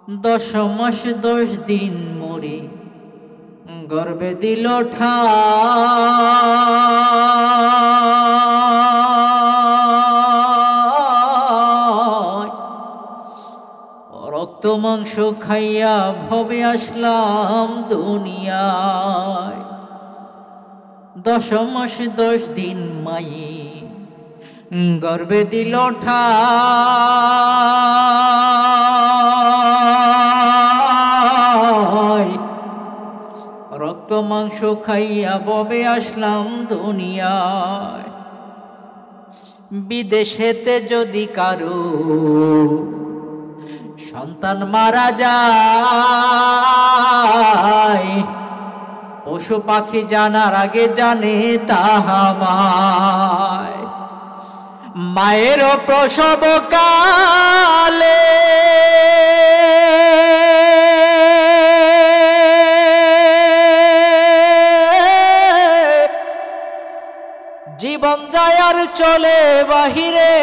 10 মাস 10 দিন মরে গর্ভে দিল ঠাই, রক্ত মাংস খাইয়া ভবে আসলাম দুনিয়ায়। 10 মাস 10 দিন মায়ে গর্ভে দিল ঠাই, রক্ত মাংস খাইয়া ভবে আসলাম দুনিয়ায়। বিদেশেতে যদি কারো সন্তান মারা যায়, পশু পাখি জানার আগে জানে তাহামায়। মায়ের প্রসব কালে জীবন যায় আর চলে বাহিরে,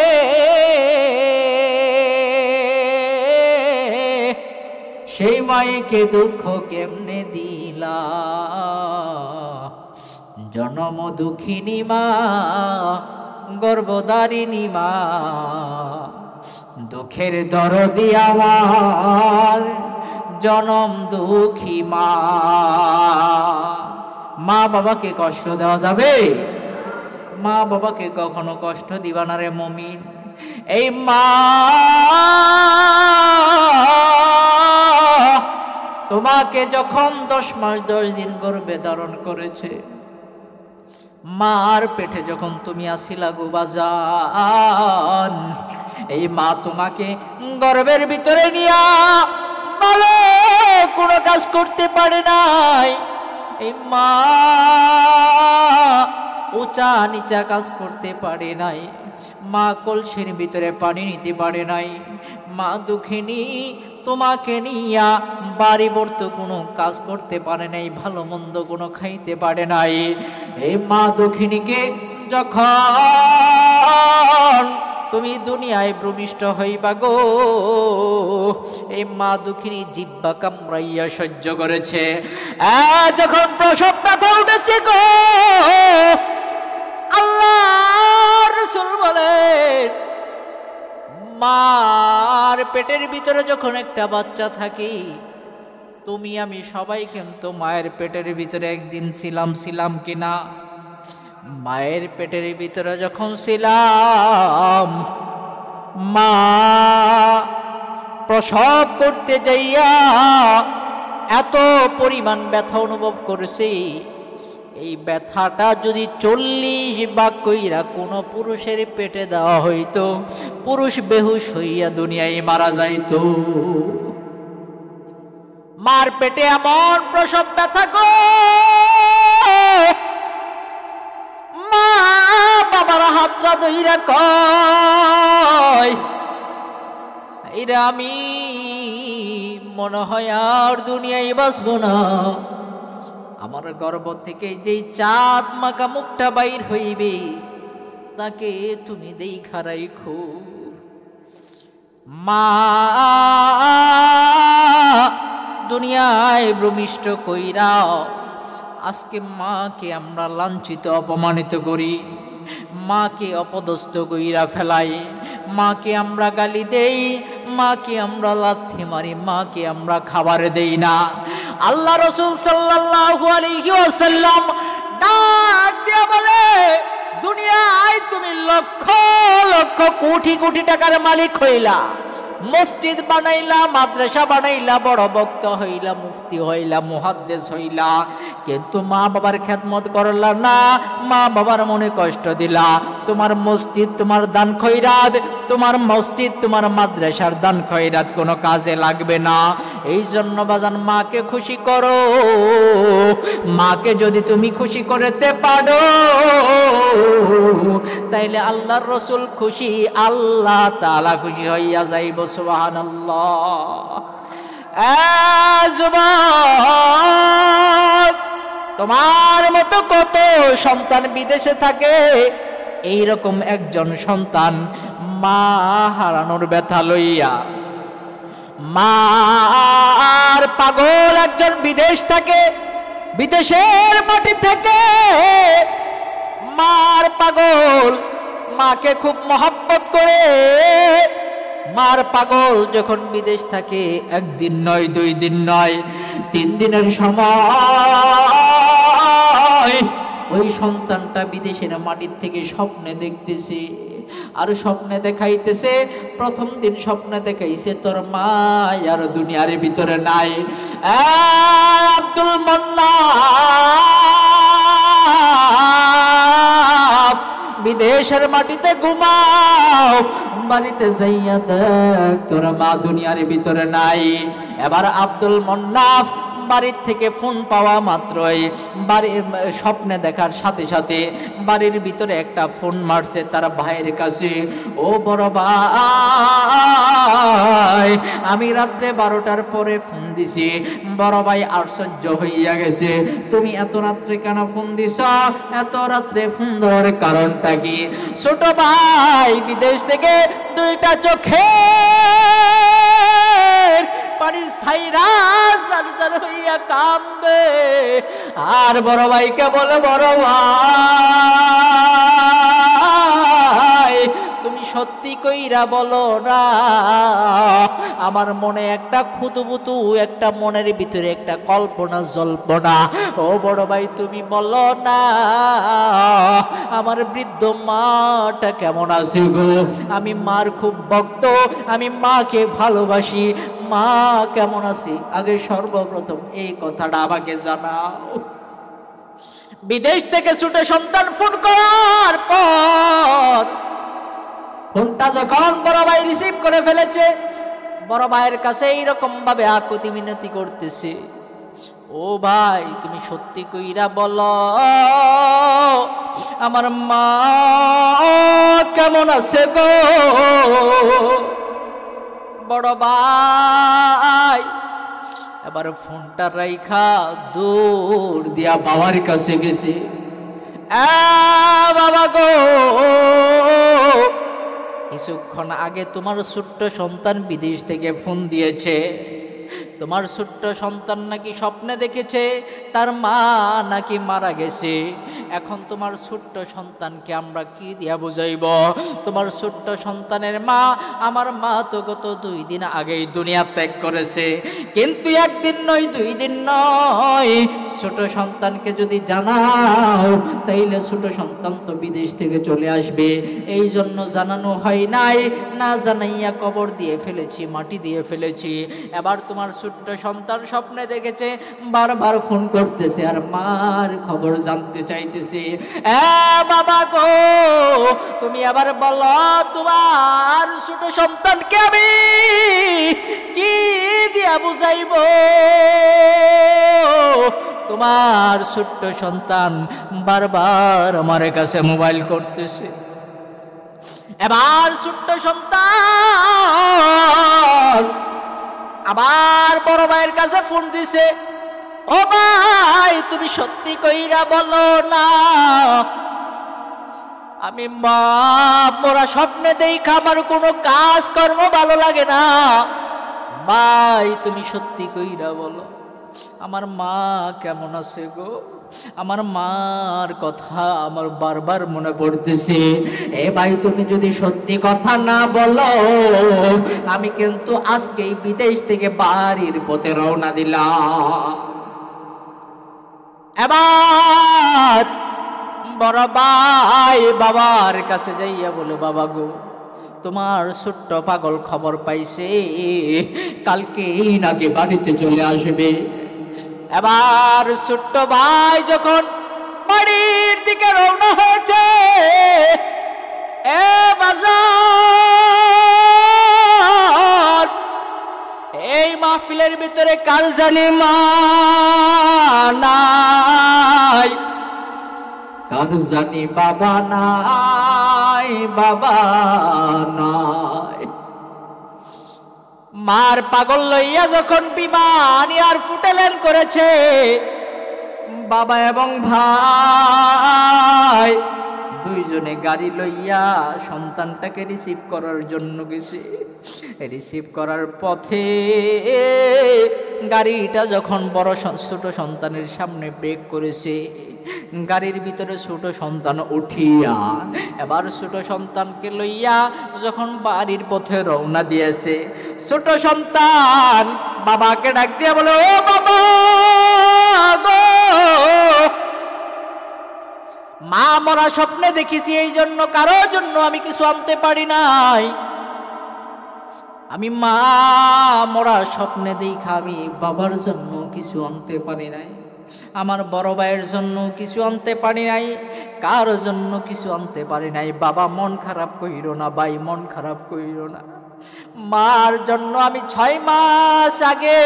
সেই মায়েকে দুঃখ কেমনে দিলা, জনম দুঃখিনী মা গর্ভধারিণী মা। দুঃখের দরদি আমার জনম দুঃখী মা। মা বাবাকে কষ্ট দেওয়া যাবে? মা বাবাকে কখনো কষ্ট দিবা না রে মুমিন। এই মা তোমাকে যখন 10 মাস 10 দিন গর্ভে ধারণ করেছে, মার পেটে যখন তুমি আসিলা গো বাজান, এই মা তোমাকে গর্ভের ভিতরে নিয়া ভালো কোনো কাজ করতে পারে নাই। এই মা উঁচা নিচা কাজ করতে পারে নাই, মা কলসির ভিতরে পানি নিতে পারে নাই। মা দুঃখিনী তোমাকে নিয়া বাড়ি বর্ত কোনো কাজ করতে পারে নাই, ভালো মন্দ কোনো খাইতে পারে নাই। এই মা দুঃখিনীকে যখন তুমি দুনিয়ায় ভূমিষ্ঠ হইবা গো, এই মা দুঃখিনী জিহ্বা কামড়াইয়া সহ্য করেছে। যখন প্রসব ব্যথা উঠেছে গো, আল্লাহ রাসূল বলেন মার পেটের ভিতরে যখন একটা বাচ্চা থাকে, তুমি আমি সবাই কিন্তু মায়ের পেটের ভিতরে একদিন ছিলাম কিনা? মায়ের পেটের ভিতরে যখন ছিলাম, মা প্রসব করতে যাইয়া এত পরিমাণ ব্যথা অনুভব করেছে, এই ব্যথাটা যদি 40 ভাগ কইরা কোনো পুরুষের পেটে দেওয়া হইতো, পুরুষ বেহুশ হইয়া দুনিয়ায় মারা যাইত। মার পেটে এমন প্রসব ব্যথা গো, মা বাবার হাতটা ধইরা কয়, এরা আমি মনে হয় আর দুনিয়ায় বাঁচবো না। আমার গর্ভ থেকে যেই চাঁদ মাকা মুখটা বাইর হইবে, তাকে তুমি দেইখা রাইখো। মা দুনিয়ায় ভূমিষ্ঠ কইরা আজকে মাকে আমরা লাঞ্ছিত অপমানিত করি, মাকে অপদস্থ কইরা ফেলাই, মাকে আমরা গালি দেই, মাকে আমরা লাথি মারি, মাকে আমরা খাবার দেই না। আল্লাহ রাসূল সাল্লাল্লাহু আলাইহি ওয়াসাল্লাম ডাক দিয়ে বলে, দুনিয়ায় তুমি লক্ষ লক্ষ কোটি কোটি টাকার মালিক হইলা, মসজিদ বানাইলা, মাদ্রাসা বানাইলা, বড় বক্তা হইলা, মুফতি হইলা, মুহাদ্দিস হইলা, কিন্তু মা বাবার খেদমত করলা না, মা বাবার মনে কষ্ট দিলা। তোমার মসজিদ, তোমার দান খয়রাত, তোমার মসজিদ, তোমার মাদ্রাসার দান খয়রাত কোনো কাজে লাগবে না। এই জন্য বাজান মাকে খুশি করো। মাকে যদি তুমি খুশি করতে পারো, তাইলে আল্লাহর রাসূল খুশি, আল্লাহ তাআলা খুশি হইয়া যাইব। সুবহানাল্লাহ। যুবক, তোমার মতো কত সন্তান বিদেশে থাকে, এইরকম একজন সন্তান মা হারানোর ব্যথা লইয়া মার পাগল একজন বিদেশ থাকে, বিদেশের মাটি থেকে মার পাগল, মাকে খুব মহব্বত করে। মার পাগল যখন বিদেশ থাকে, একদিন নয়, 2 দিন নয়, 3 দিনের সময় ওই সন্তানটা বিদেশের মাটির থেকে স্বপ্নে দেখতেছে, আর স্বপ্নে দেখাইতেছে। প্রথম দিন স্বপ্নে দেখাইছে তোর মা আর দুনিয়ার ভিতরে নাই। আব্দুল মোল্লাফ, বিদেশের মাটিতে ঘুমাও, বাড়িতে যাইয়া দেখ তোর মা দুনিয়ার ভিতরে নাই। এবার আব্দুল মোল্লাফ বাড়ির থেকে ফোন পাওয়া মাত্রই স্বপ্নে দেখার সাথে সাথে বাড়ির ভিতরে একটা ফোন মারছে তার ভাইয়ের কাছে। ও বড় ভাই, আমি রাত্রে 12টার পরে ফোন দিছি। বড় ভাই আশ্চর্য হইয়া গেছে, তুমি এত রাত্রে কেন ফোন দিছ? এত রাত্রে ফোন দেওয়ার কারণটা কি? ছোট ভাই বিদেশ থেকে 2টা চোখে পানি ছাইরা জার হইয়া কান্দে। আর বড় ভাইকে বলে, বড় ভাই তুমি সত্যি কইরা বলো না, আমার মনে একটা খুতুবুতু, একটা মনের ভিতরে একটা কল্পনা জল্পনা। ও বড় ভাই তুমি বলো না, আমার বৃদ্ধ মাটা কেমন আছে গো? আমি মার খুব ভক্ত, আমি মাকে ভালোবাসি, মা কেমন আছে? আগে সর্বপ্রথম এই কথাটা আমাকে জানাও। বিদেশ থেকে ছুটে সন্তান ফোন করার পর ফোনটা যখন বড় ভাই রিসিভ করে ফেলেছে, বড় ভাইয়ের কাছে এইরকম ভাবে আকুতি মিনতি করতেছে, ও ভাই তুমি সত্যি কইরা বলো, আমার মা কেমন আছে গো? বড় ভাই এবার ফোনটা রাইখা দৌড় দিয়া বাবার কাছে গেছে। বাবা গো, কিছুক্ষণ আগে তোমার ছোট্ট সন্তান বিদেশ থেকে ফোন দিয়েছে। তোমার ছোট্ট সন্তান নাকি স্বপ্নে দেখেছে তার মা নাকি মারা গেছে। এখন তোমার ছোট্ট সন্তানকে আমরা কি দিয়া বুঝাইব? তোমার ছোট্ট সন্তানের মা, আমার মা তো গত 2 দিন আগেই দুনিয়া ত্যাগ করেছে। কিন্তু 1 দিন নয়, 2 দিন নয়, ছোট সন্তানকে যদি জানাও তাইলে ছোট সন্তান তো বিদেশ থেকে চলে আসবে। এই জন্য জানানো হয় নাই, না জানাইয়া কবর দিয়ে ফেলেছি, মাটি দিয়ে ফেলেছি। এবার তোমার ছোট্ট সন্তান স্বপ্নে দেখেছে, বারবার ফোন করতেছে আর মার খবর জানতে চাইতেছে। বাবা গো, তুমি আবার বলো তোমার ছোট সন্তানকে আমি কি দিয়া বুঝাইব? তোমার ছোট্ট সন্তান বারবার আমার কাছে মোবাইল করতেছে। এবার ছোট্ট সন্তান আবার বড় ভাইয়ের কাছে ফোন দিছে, ও ভাই তুমি সত্যি কইরা বলো না, আমি মা মোরা স্বপ্নে দেখা আমার কোনো কাজ কর্ম ভালো লাগে না। ভাই তুমি সত্যি কইরা বলো, আমার মা কেমন আছে গো? আমার মার কথা আমার বারবার মনে পড়তেছে। এ ভাই তুমি যদি সত্যি কথা না বলো, আমি কিন্তু আজকেই বিদেশ থেকে বাড়ির পথে রওনা দিলাম। এবার বড় ভাই বাবার কাছে যাইয়া বলে, বাবা গো তোমার ছোট্ট পাগল খবর পাইছে, কালকেই নাকি বাড়িতে চলে আসবে। এবার ছোট্ট ভাই যখন বাড়ির দিকে রওনা হয়েছে, এ বাজার এই মাহফিলের ভিতরে কার জানি মা নাই, কার জানি বাবা নাই, বাবা নাই। মার পাগল লইয়া যখন বিমান এয়ারফুটেলেন করেছে, বাবা এবং ভাই দুইজনে গাড়ি লইয়া সন্তানটাকে রিসিভ করার জন্য গেছে। রিসিভ করার পথে গাড়িটা যখন বড় ছোট সন্তানের সামনে ব্রেক করেছে, গাড়ির ভিতরে ছোট সন্তান উঠিয়া এবার ছোট সন্তানকে লইয়া যখন বাড়ির পথে রওনা দিয়েছে, ছোট সন্তান বাবাকে ডাক দিয়া বলে, ও বাবা গো, মা মরা স্বপ্নে দেখেছি, এই জন্য কারোর জন্য আমি কিছু আনতে পারি নাই। আমি মা মরা স্বপ্নে দেখা আমি বাবার জন্য কিছু আনতে পারি নাই, আমার বড় ভাইয়ের জন্য কিছু আনতে পারি নাই, কার জন্য কিছু আনতে পারি নাই। বাবা মন খারাপ কইরো না, ভাই মন খারাপ কইরো না। মার জন্য আমি 6 মাস আগে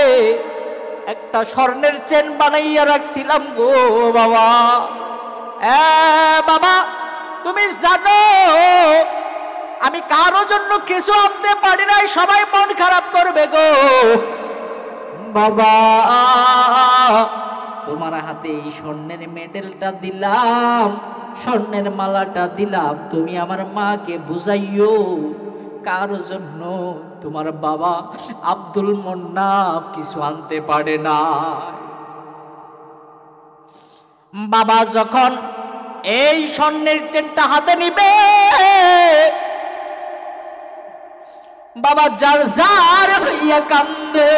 একটা স্বর্ণের চেন বানাইয়া রাখছিলাম গো বাবা। বাবা তুমি জানো আমি কারো জন্য কিছু আনতে পারি নাই, সবাই মন খারাপ করবে গো বাবা। তোমার হাতে এই স্বর্ণের মেডেলটা দিলাম, স্বর্ণের মালাটা দিলাম, তুমি আমার মাকে বুঝাইও কারো জন্য তোমার বাবা আব্দুল মোন্নাফ কিছু আনতে পারে না। বাবা যখন এই স্বর্ণের চেনটা হাতে নিবে, বাবা যার যার হইয়া কান্দে।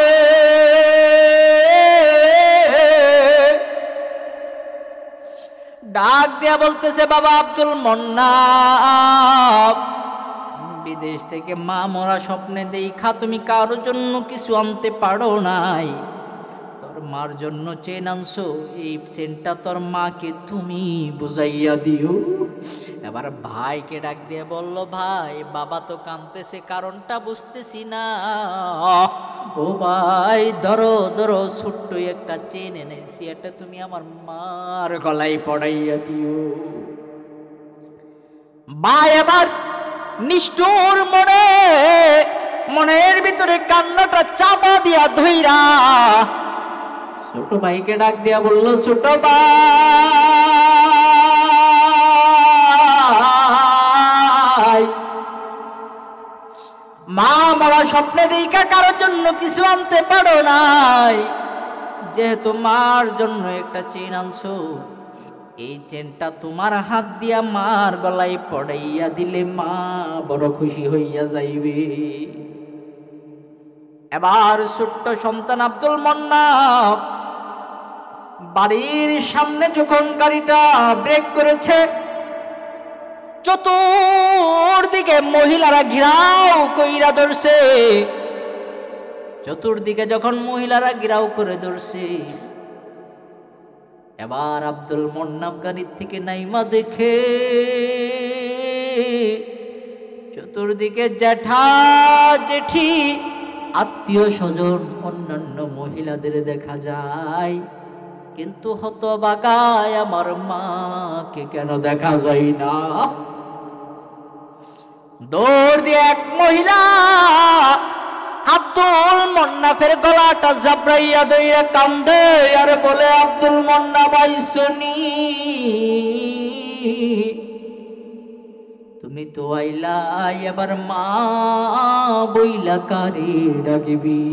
ডাক দিয়া বলতেছে, বাবা আব্দুল মোন্নাফ, বিদেশ থেকে মা মরা স্বপ্নে দেখা তুমি কারোর জন্য কিছু আনতে পারো নাই, তোর মার জন্য চেন আনছো, এই চেনটা তোর মাকে তুমি বুঝাইয়া দিও। এবার ভাইকে ডাক দিয়ে বলল, ভাই বাবা তো কাঁদতেছে, কারণটা বুঝতেছি না। ও ভাই ধরো ধরো, ছোট্ট একটা চেন এনেছি, এটা তুমি আমার মার গলায় পড়াইয়া দিও। ভাই এবার নিষ্ঠুর মনের ভিতরে কান্নাটা চাপা দিয়া ধইরা ছোট ভাইকে ডাক দিয়া বলল, ছোট ভাই, মা মরা স্বপ্নে দেখা কারোর জন্য কিছু আনতে পারো নাই, যেহেতু মার জন্য একটা চেন আনছো, এই চেনটা তোমার হাত দিয়া মার গলায় পড়াইয়া দিলে মা বড় খুশি হইয়া যাইবে। এবার ছোট্ট সন্তান আব্দুল মোন্নাফ বাড়ির সামনে যখন গাড়িটা ব্রেক করেছে, চতুর্দিকে মহিলারা ঘিরাও কইরা ধরছে। চতুর্দিকে যখন মহিলারা ঘিরাও করে ধরছে, এবার আব্দুল মোন্নাফ গাড়ির থেকে নাইমা দেখে চতুর্দিকে জ্যাঠা জেঠি আত্মীয় স্বজন অন্যান্য মহিলাদের দেখা যায়, কিন্তু হতভাগায় আমার মাকে কেন দেখা যায় না। দৌড় দিয়ে এক মহিলা আব্দুল মোন্নাফের গলাটা জাবরাইয়া দইয়া কান্দে আর বলে, আব্দুল মোন্নাফ আইসনি, তুমি তো আইলা, এবার মা বইলা কারে ডাকবি।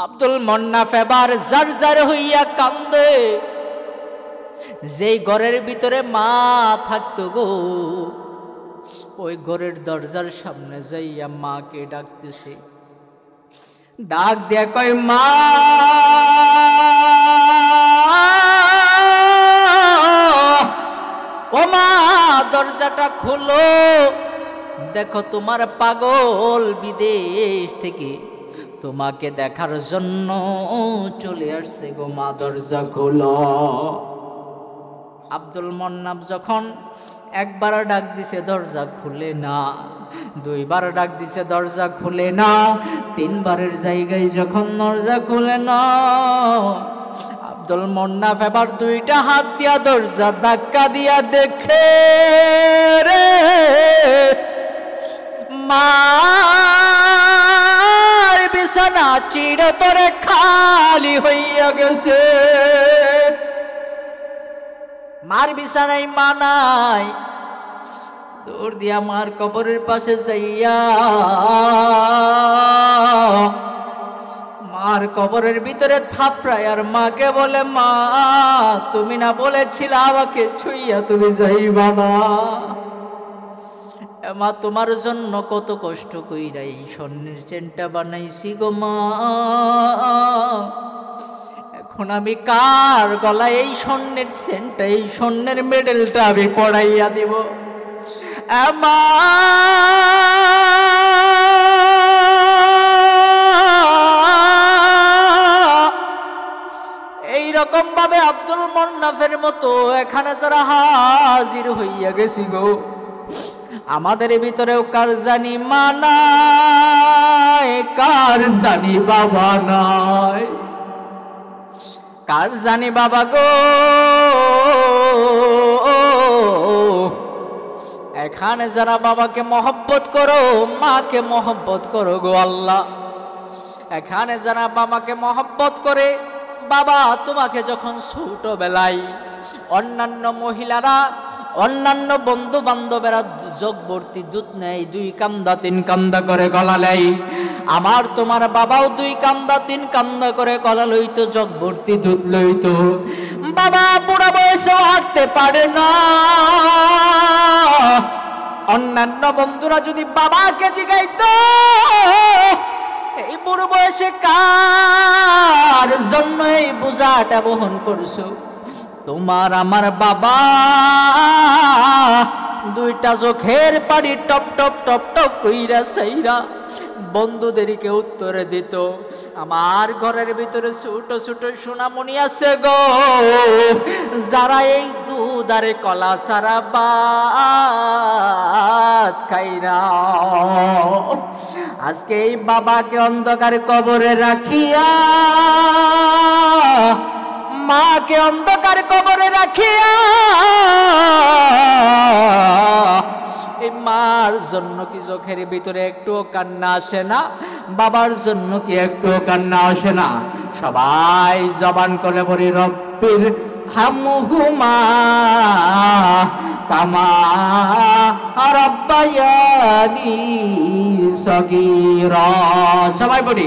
আব্দুল মোন্নাফ এবার জার জার হইয়া কান্দে। যেই ঘরের ভিতরে মা থাকতো গো, ওই ঘরের দরজার সামনে যাইয়া মাকে ডাকতেছে। ডাক দিয়া কয়, মা ও মা, দরজাটা খোলো, দেখো তোমার পাগল বিদেশ থেকে তোমাকে দেখার জন্য চলে আসছে গো মা, দরজা খোলো। আব্দুল মোন্নাফ যখন একবার ডাক দিছে দরজা খুলে না, দুইবার ডাক দিছে দরজা খুলে না, তিনবারের জায়গায় যখন দরজা খুলে না, আব্দুল মোন্নাফ এবার দুইটা হাত দিয়া দরজা ধাক্কা দিয়া দেখে রে মার বিছানা চিরতরে খালি হইয়া গেছে। মার বিছানায় মা নাই, দৌড় দিয়া মার কবরের পাশে যাইয়া মার কবরের ভিতরে থাপড়ায় আর মাকে বলে, মা তুমি না বলেছিলে আমাকে ছুঁইয়া তুমি যাইবা না? মা তোমার জন্য কত কষ্ট কইরা এই স্বর্ণের চেনটা বানাইছি গো মা, এখন আমি কার গলায় এই স্বর্ণের চেনটা, এই স্বর্ণের মেডেলটা আমি পড়াইয়া দিব? মা এইরকম ভাবে আব্দুল মোন্নাফের মতো এখানে যারা হাজির হইয়া গেছি গো, আমাদের ভিতরেও কার জানি মা নাই, কার জানি বাবা নাই, কার জানি বাবা গো। এখানে যারা বাবাকে মহব্বত করো, মাকে মহব্বত করো গো আল্লাহ। এখানে যারা বাবাকে মহব্বত করে, বাবা তোমাকে যখন ছোটবেলায় অন্যান্য মহিলারা, অন্যান্য বন্ধু বান্ধবেরা জগবর্তী দুধ নেয়, 2 কান্দা 3 কান্দা করে গলা নেয়, আমার তোমার বাবাও 2 কান্দা 3 কান্দা করে গলা লইতো, জগবর্তী দুধ লইতো। বাবা বুড়া বয়সেও হাঁটতে পারে না। অন্যান্য বন্ধুরা যদি বাবাকে জিগাইতো, এই বুড়ো বয়সে কার জন্য এই বোঝাটা বহন করছো? তোমার আমার বাবা 2টা চোখের পানি টপ টপ টপ টপ কইরা সাইরা বন্ধুদেরকে উত্তরে দিত। আমার ঘরের ভিতরে ছোট ছোট সোনামণি আছে গো, যারা এই দুধ আর কলা সারা ভাত খাই না। আজকে এই বাবাকে অন্ধকার কবরে রাখিয়া, মাকে অন্ধকার কবরে রাখিয়া, এই মার জন্য কি চোখের ভিতরে একটুও কান্না আসে না? বাবার জন্য কি একটুও কান্না আসে না? সবাই জবান করে বলি, রব্বির হামহুমা কামা রাব্বায়ানি সগীরা। সবাই বলি,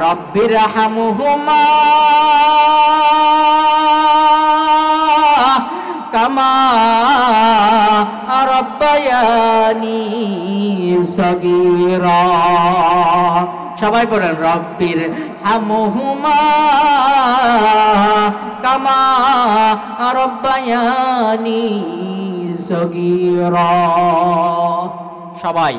রব্বির হামহুমা কামা রাব্বায়ানি সগীরা। সবাই বলেন, রব্বির হামহুমা কামা রাব্বায়ানি সগীরা। সবাই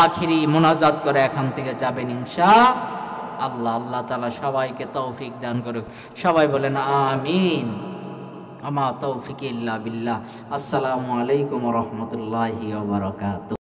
আখিরি মোনাজাত করে এখান থেকে যাবেন ইনশাআল্লাহ। আল্লাহ তাআলা সবাইকে তৌফিক দান করুক। সবাই বলেন আমিন। আমা তৌফিক ইল্লা বিল্লাহ। আসসালামু আলাইকুম ওয়া রাহমাতুল্লাহি ওয়া বারাকাতুহু।